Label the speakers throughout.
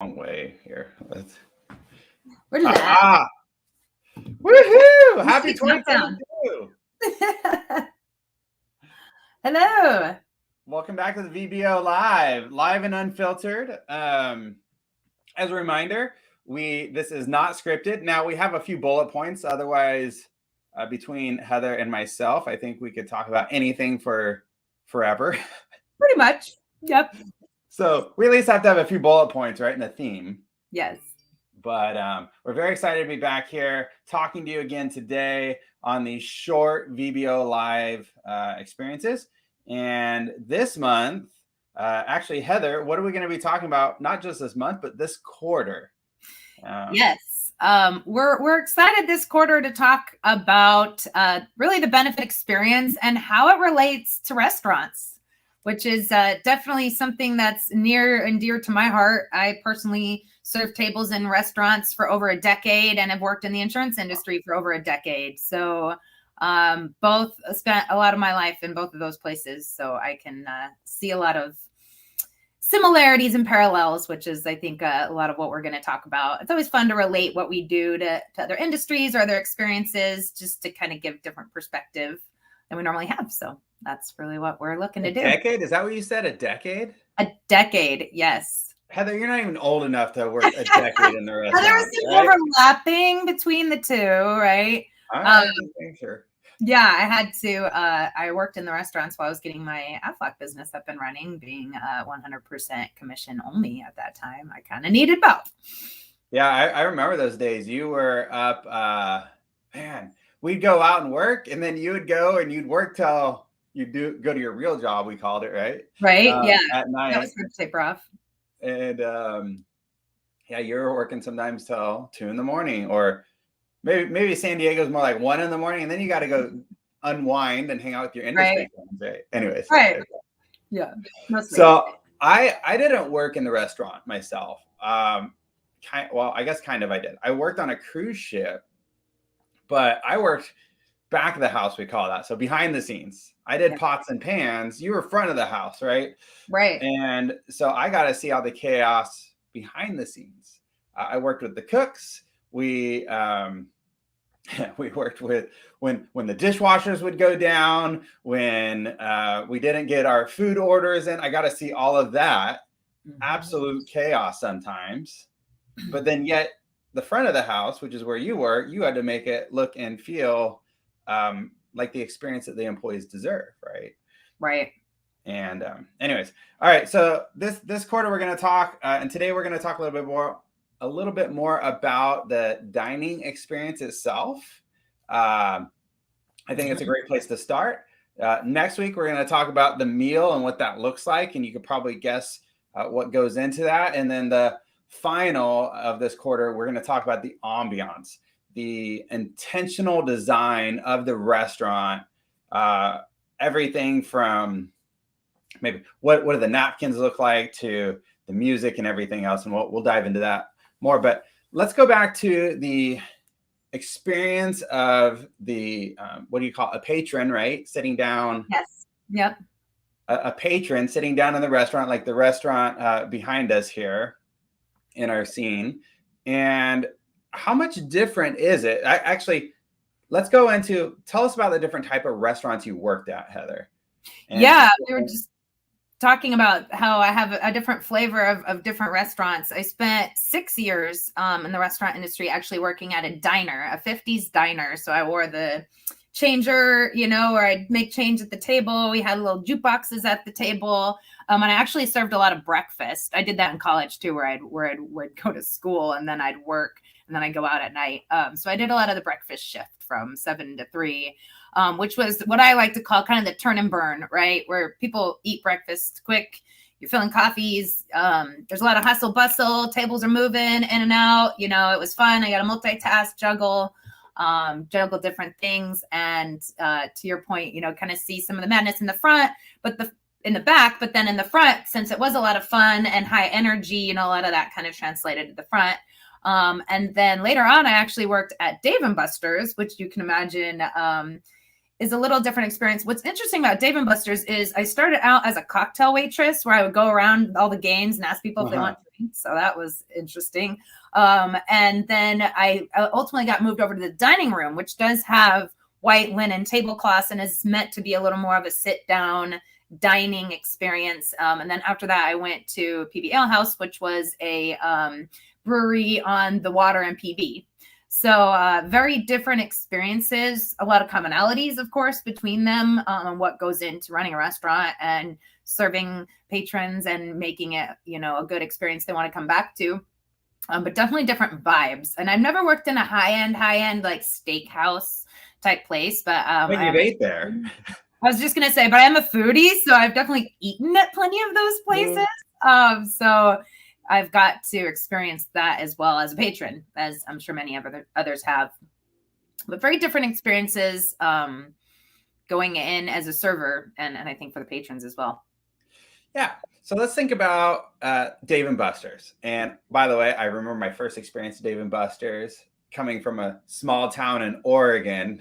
Speaker 1: Wrong way here.
Speaker 2: Where did that?
Speaker 1: Woohoo! Happy
Speaker 2: Countdown.
Speaker 1: 2022.
Speaker 2: Hello.
Speaker 1: Welcome back to the VBO live and unfiltered. As a reminder, this is not scripted. Now we have a few bullet points. Otherwise, between Heather and myself, I think we could talk about anything for forever.
Speaker 2: Pretty much. Yep.
Speaker 1: So we at least have to have a few bullet points, right, in the theme.
Speaker 2: Yes.
Speaker 1: But we're very excited to be back here talking to you again today on these short VBO live experiences. And this month, actually, Heather, what are we going to be talking about? Not just this month, but this quarter.
Speaker 2: Yes. We're excited this quarter to talk about really the benefit experience and how it relates to restaurants, which is definitely something that's near and dear to my heart. I personally served tables in restaurants for over a decade and have worked in the insurance industry for over a decade. So both spent a lot of my life in both of those places. So I can see a lot of similarities and parallels, which is, I think, a lot of what we're going to talk about. It's always fun to relate what we do to other industries or other experiences, just to kind of give different perspective than we normally have. So that's really what we're looking to do.
Speaker 1: A decade? Is that what you said? A decade?
Speaker 2: A decade, yes.
Speaker 1: Heather, you're not even old enough to work a decade in the restaurant.
Speaker 2: There was some overlapping between the two, right?
Speaker 1: Sure.
Speaker 2: Yeah, I had to. I worked in the restaurants while I was getting my Aflac business up and running, being 100% commission only at that time. I kind of needed both.
Speaker 1: Yeah, I remember those days. You were up, man. We'd go out and work, and then you would go and you'd work till you go to your real job. We called it, right?
Speaker 2: Right. Yeah.
Speaker 1: At night.
Speaker 2: That was hard to say, prof.
Speaker 1: And yeah, you were working sometimes till 2 a.m, or maybe San Diego's more like 1 a.m, and then you got to go unwind and hang out with your industry friends, right? Anyways,
Speaker 2: right. Yeah.
Speaker 1: Mostly. So I didn't work in the restaurant myself. Well, I guess kind of I did. I worked on a cruise ship, but I worked back of the house, we call that. So behind the scenes. I did pots and pans. You were front of the house, right?
Speaker 2: Right.
Speaker 1: And so I got to see all the chaos behind the scenes. I worked with the cooks. We worked with when the dishwashers would go down, when we didn't get our food orders in. I got to see all of that. Mm-hmm. Absolute chaos sometimes. But then yet the front of the house, which is where you were, you had to make it look and feel like the experience that the employees deserve, right?
Speaker 2: Right.
Speaker 1: And anyways, all right. So this quarter we're going to talk, and today we're going to talk a little bit more about the dining experience itself. I think it's a great place to start. Next week we're going to talk about the meal and what that looks like, and you could probably guess what goes into that. And then the final of this quarter, we're going to talk about the ambiance, the intentional design of the restaurant, everything from maybe what do the napkins look like to the music and everything else. And we'll dive into that more. But let's go back to the experience of the, what do you call it? A patron, right? Sitting down.
Speaker 2: Yes. Yep.
Speaker 1: A patron sitting down in the restaurant, like the restaurant behind us here in our scene. And how much different is it? Actually, let's go into, tell us about the different type of restaurants you worked at, Heather.
Speaker 2: We were just talking about how I have a different flavor of different restaurants. I spent 6 years in the restaurant industry, actually working at a diner, a 50s diner. So I wore the changer, where I'd make change at the table. We had little jukeboxes at the table. And I actually served a lot of breakfast. I did that in college too, where I would go to school and then I'd work and then I'd go out at night. So I did a lot of the breakfast shift from 7 to 3. Which was what I like to call kind of the turn and burn, right? Where people eat breakfast quick, you're filling coffees. There's a lot of hustle bustle, tables are moving in and out. It was fun. I got to multitask, juggle different things. And to your point, kind of see some of the madness in the front, in the back, but then in the front, since it was a lot of fun and high energy, a lot of that kind of translated to the front. And then later on, I actually worked at Dave & Buster's, which you can imagine is a little different experience. What's interesting about Dave and Buster's is I started out as a cocktail waitress where I would go around all the games and ask people if they want drinks. So that was interesting. And then I ultimately got moved over to the dining room, which does have white linen tablecloths and is meant to be a little more of a sit down dining experience. And then after that, I went to PB Ale House, which was a brewery on the water in PB. So very different experiences, a lot of commonalities, of course, between them, and what goes into running a restaurant and serving patrons and making it, a good experience they want to come back to. But definitely different vibes. And I've never worked in a high-end like steakhouse type place, but
Speaker 1: you've ate there.
Speaker 2: I was just gonna say, but I'm a foodie, so I've definitely eaten at plenty of those places. So I've got to experience that as well as a patron, as I'm sure many others have. But very different experiences going in as a server, and I think for the patrons as well.
Speaker 1: Yeah. So let's think about Dave and Buster's. And by the way, I remember my first experience at Dave and Buster's coming from a small town in Oregon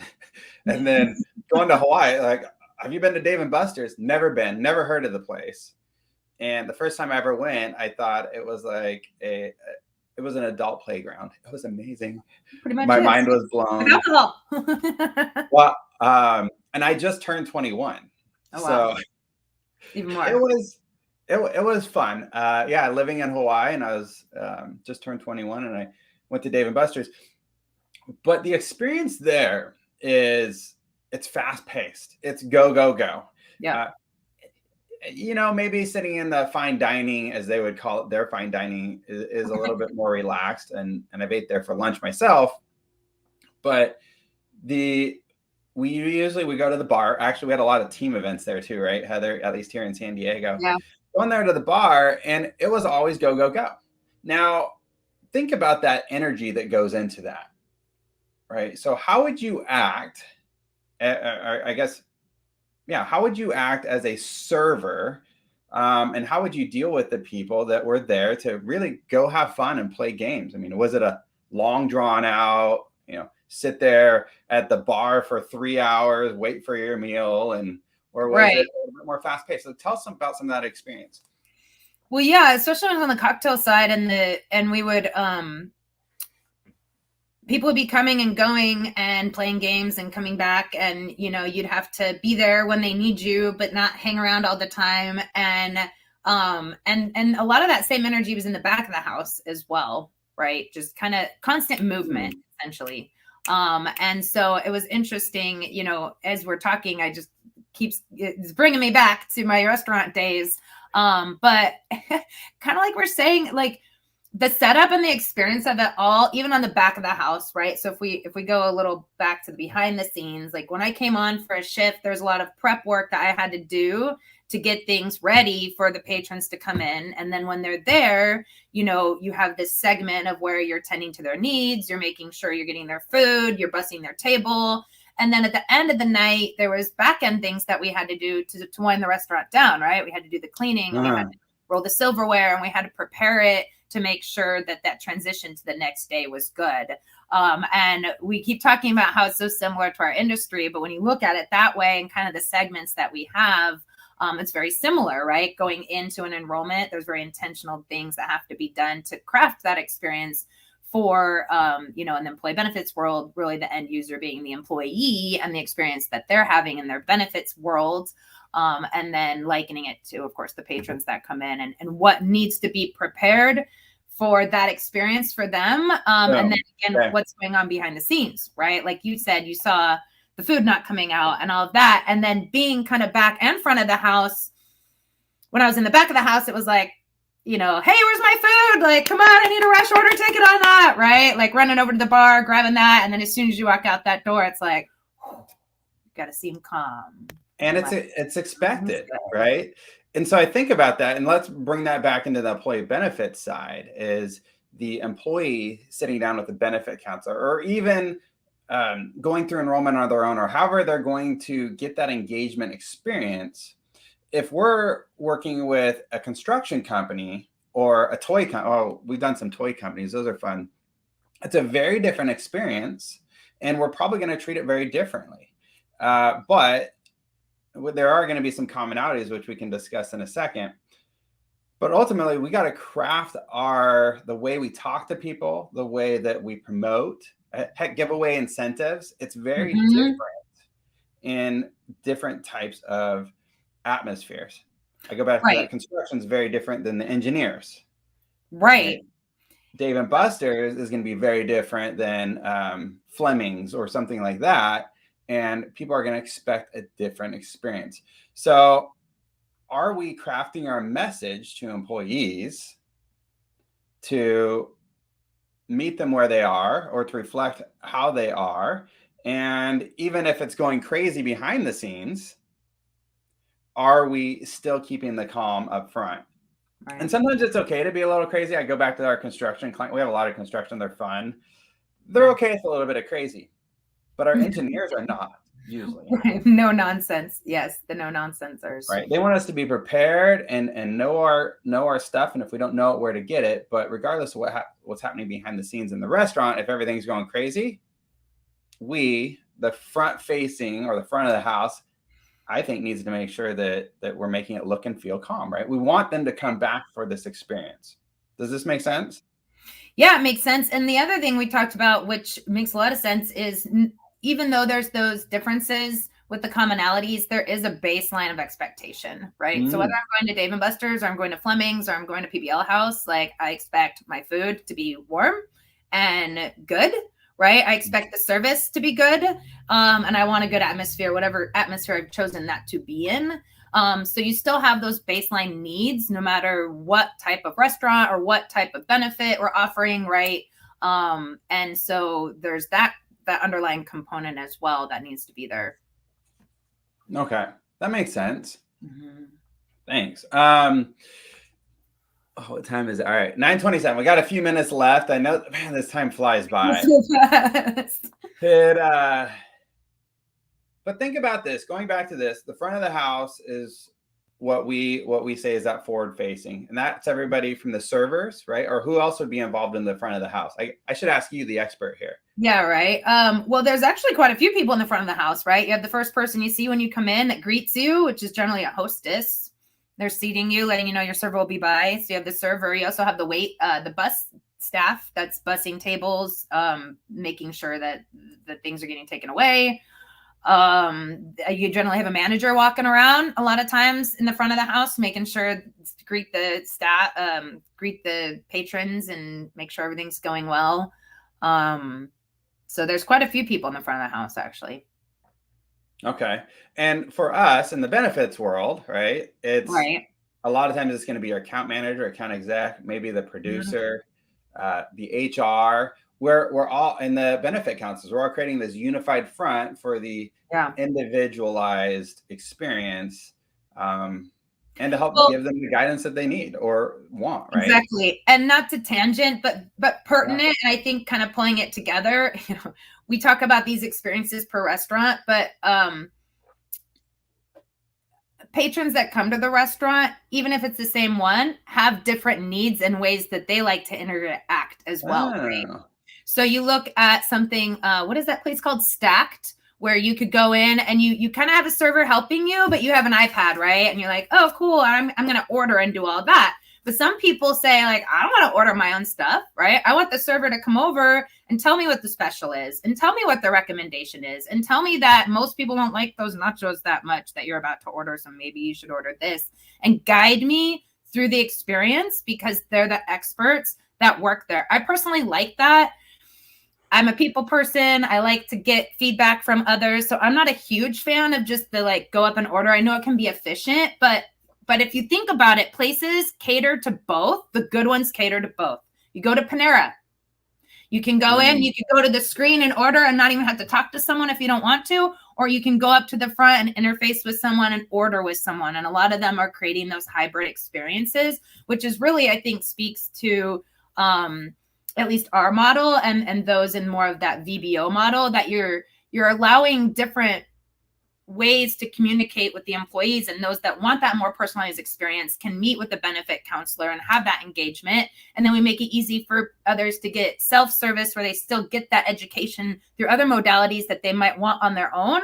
Speaker 1: and then going to Hawaii. Like, have you been to Dave and Buster's? Never been, never heard of the place. And the first time I ever went, I thought it was like it was an adult playground. It was amazing.
Speaker 2: Pretty much
Speaker 1: my mind was blown.
Speaker 2: Alcohol.
Speaker 1: Well, and I just turned 21.
Speaker 2: Oh, wow.
Speaker 1: So
Speaker 2: even more.
Speaker 1: It was fun. Yeah, living in Hawaii, and I was just turned 21, and I went to Dave and Buster's. But the experience there it's fast paced. It's go, go, go.
Speaker 2: Yeah.
Speaker 1: Maybe sitting in the fine dining, as they would call it, their fine dining is a little bit more relaxed. And I've ate there for lunch myself. But we go to the bar. Actually, we had a lot of team events there too, right, Heather? At least here in San Diego.
Speaker 2: Yeah.
Speaker 1: Going there to the bar, and it was always go, go, go. Now, think about that energy that goes into that, right? So how would you act? I guess, yeah, how would you act as a server? And how would you deal with the people that were there to really go have fun and play games? I mean, was it a long drawn out, sit there at the bar for 3 hours, wait for your meal, or was it a little bit more fast paced? So tell us about some of that experience.
Speaker 2: Well, yeah, especially on the cocktail side, and we would people would be coming and going and playing games and coming back, and you'd have to be there when they need you, but not hang around all the time. And a lot of that same energy was in the back of the house as well, right? Just kind of constant movement, essentially. And so it was interesting, as we're talking, it's bringing me back to my restaurant days. But kind of like we're saying, like the setup and the experience of it all, even on the back of the house, right? So if we go a little back to the behind the scenes, like when I came on for a shift, there's a lot of prep work that I had to do to get things ready for the patrons to come in. And then when they're there, you have this segment of where you're tending to their needs, you're making sure you're getting their food, you're bussing their table. And then at the end of the night, there was back end things that we had to do to wind the restaurant down, right? We had to do the cleaning, we had to roll the silverware, and we had to prepare it to make sure that transition to the next day was good. And we keep talking about how it's so similar to our industry, but when you look at it that way and kind of the segments that we have, it's very similar, right? Going into an enrollment, there's very intentional things that have to be done to craft that experience for, in the employee benefits world, really the end user being the employee and the experience that they're having in their benefits world. And then likening it to, of course, the patrons that come in and what needs to be prepared for that experience for them. And then again, what's going on behind the scenes, right? Like you said, you saw the food not coming out and all of that. And then being kind of back and front of the house. When I was in the back of the house, it was like, hey, where's my food? Like, come on, I need a rush order ticket on that, right? Like running over to the bar, grabbing that. And then as soon as you walk out that door, it's like, got to seem calm.
Speaker 1: And it's expected, right? And so I think about that, and let's bring that back into the employee benefits side, is the employee sitting down with the benefit counselor, or even going through enrollment on their own, or however they're going to get that engagement experience. If we're working with a construction company or a toy company, we've done some toy companies, those are fun. It's a very different experience, and we're probably going to treat it very differently. But there are going to be some commonalities, which we can discuss in a second. But ultimately, we got to craft the way we talk to people, the way that we promote, heck, give away incentives. It's very different in different types of atmospheres. I go back to that. Construction is very different than the engineers.
Speaker 2: Right.
Speaker 1: Dave and Buster's is going to be very different than Fleming's or something like that. And people are going to expect a different experience. So are we crafting our message to employees to meet them where they are or to reflect how they are? And even if it's going crazy behind the scenes, are we still keeping the calm up front? Right. And sometimes it's okay to be a little crazy. I go back to our construction client. We have a lot of construction. They're fun. They're okay with a little bit of crazy, but our engineers are not usually.
Speaker 2: No nonsense. Yes, the no nonsensers.
Speaker 1: Right. They want us to be prepared and know our stuff. And if we don't know it, where to get it. But regardless of what's happening behind the scenes in the restaurant, if everything's going crazy, the front facing or the front of the house, I think needs to make sure that we're making it look and feel calm, right? We want them to come back for this experience. Does this make sense?
Speaker 2: Yeah, it makes sense. And the other thing we talked about, which makes a lot of sense, is even though there's those differences with the commonalities, there is a baseline of expectation, right? So whether I'm going to Dave & Buster's or I'm going to Fleming's or I'm going to PBL House, like I expect my food to be warm and good, right? I expect the service to be good. And I want a good atmosphere, whatever atmosphere I've chosen that to be in. So you still have those baseline needs, no matter what type of restaurant or what type of benefit we're offering, right? And so there's that underlying component as well that needs to be there.
Speaker 1: Okay, that makes sense. Thanks. What time is it? All right, 9:27. We got a few minutes left. I know, man, this time flies by. But think about this. Going back to this, the front of the house is what we say is that forward facing, and that's everybody from the servers, right? Or who else would be involved in the front of the house? I should ask you, the expert here.
Speaker 2: Yeah, right. Well, there's actually quite a few people in the front of the house, right? You have the first person you see when you come in that greets you, which is generally a hostess. They're seating you, letting you know your server will be by. So you have the server. You also have the bus staff that's bussing tables, making sure that the things are getting taken away. You generally have a manager walking around a lot of times in the front of the house, making sure to greet the staff, greet the patrons and make sure everything's going well. So there's quite a few people in the front of the house, actually.
Speaker 1: Okay. And for us in the benefits world, right, it's a lot of times it's going to be your account manager, account exec, maybe the producer, the HR. We're all in the benefit councils. We're all creating this unified front for the individualized experience, and to help give them the guidance that they need or want, right?
Speaker 2: Exactly. And not to tangent, but pertinent. And I think kind of pulling it together, we talk about these experiences per restaurant, but patrons that come to the restaurant, even if it's the same one, have different needs and ways that they like to interact as well. Right? So you look at something, what is that place called? Stacked, where you could go in and you kind of have a server helping you, but you have an iPad, right? And you're like, oh, cool. I'm going to order and do all that. But some people say, like, I don't want to order my own stuff, right? I want the server to come over and tell me what the special is and tell me what the recommendation is and tell me that most people don't like those nachos that much that you're about to order. So maybe you should order this and guide me through the experience because they're the experts that work there. I personally like that. I'm a people person. I like to get feedback from others. So I'm not a huge fan of just the like go up and order. I know it can be efficient, but if you think about it, places cater to both. The good ones cater to both. You go to Panera. You can go in, you can go to the screen and order and not even have to talk to someone if you don't want to, or you can go up to the front and interface with someone and order with someone. And a lot of them are creating those hybrid experiences, which is really, I think, speaks to at least our model and those in more of that VBO model, that you're allowing different ways to communicate with the employees, and those that want that more personalized experience can meet with the benefit counselor and have that engagement. And then we make it easy for others to get self-service where they still get that education through other modalities that they might want on their own.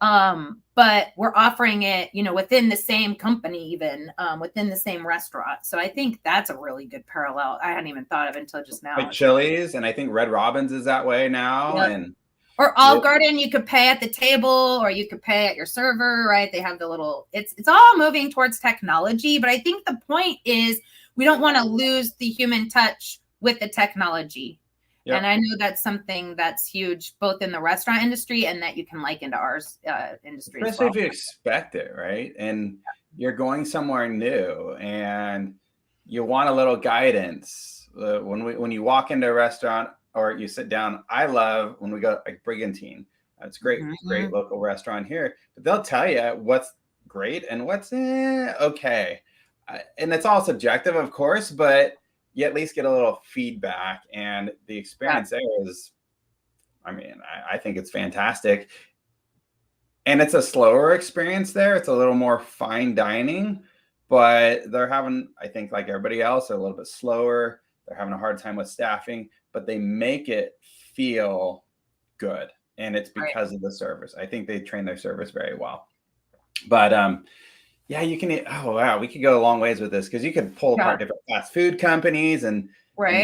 Speaker 2: But we're offering it, you know, within the same company, even within the same restaurant. So I think that's a really good parallel. I hadn't even thought of it until just now.
Speaker 1: Like Chili's, and I think Red Robin's is that way now.
Speaker 2: Yep.
Speaker 1: And
Speaker 2: or Olive Garden, you could pay at the table or you could pay at your server, right? They have the little, it's all moving towards technology. But I think the point is we don't want to lose the human touch with the technology. Yep. And I know that's something that's huge, both in the restaurant industry and that you can like into our industry.
Speaker 1: Especially if you expect it, right? And you're going somewhere new and you want a little guidance. When you walk into a restaurant or you sit down, I love when we go like Brigantine. It's great, great local restaurant here. But they'll tell you what's great and what's okay. And it's all subjective, of course, but you at least get a little feedback, and the experience there is, I mean, I think it's fantastic. And it's a slower experience there. It's a little more fine dining, but they're having, I think like everybody else, they're a little bit slower. They're having a hard time with staffing, but they make it feel good. And it's because of the service. I think they train their service very well. But yeah, you can, oh, wow, we could go a long ways with this because you could pull apart different fast food companies and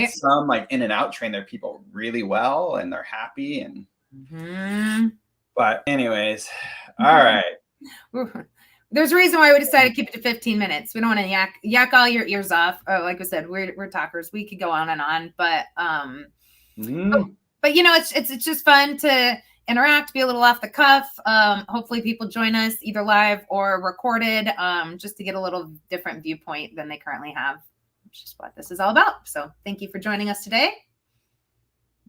Speaker 1: some like In-N-Out train their people really well and they're happy. And but anyways, all right.
Speaker 2: There's a reason why we decided to keep it to 15 minutes. We don't want to yak all your ears off. Oh, like I said, we're talkers. We could go on and on, but but you know, it's just fun to interact, be a little off the cuff. Hopefully people join us either live or recorded, just to get a little different viewpoint than they currently have, which is what this is all about. So thank you for joining us today.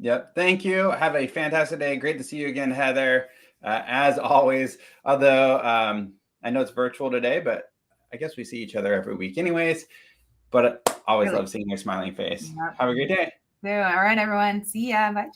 Speaker 1: Yep. Thank you. Have a fantastic day. Great to see you again, Heather. As always, although I know it's virtual today, but I guess we see each other every week anyways, but always love seeing your smiling face. Have a great day.
Speaker 2: All right, everyone. See ya. Bye.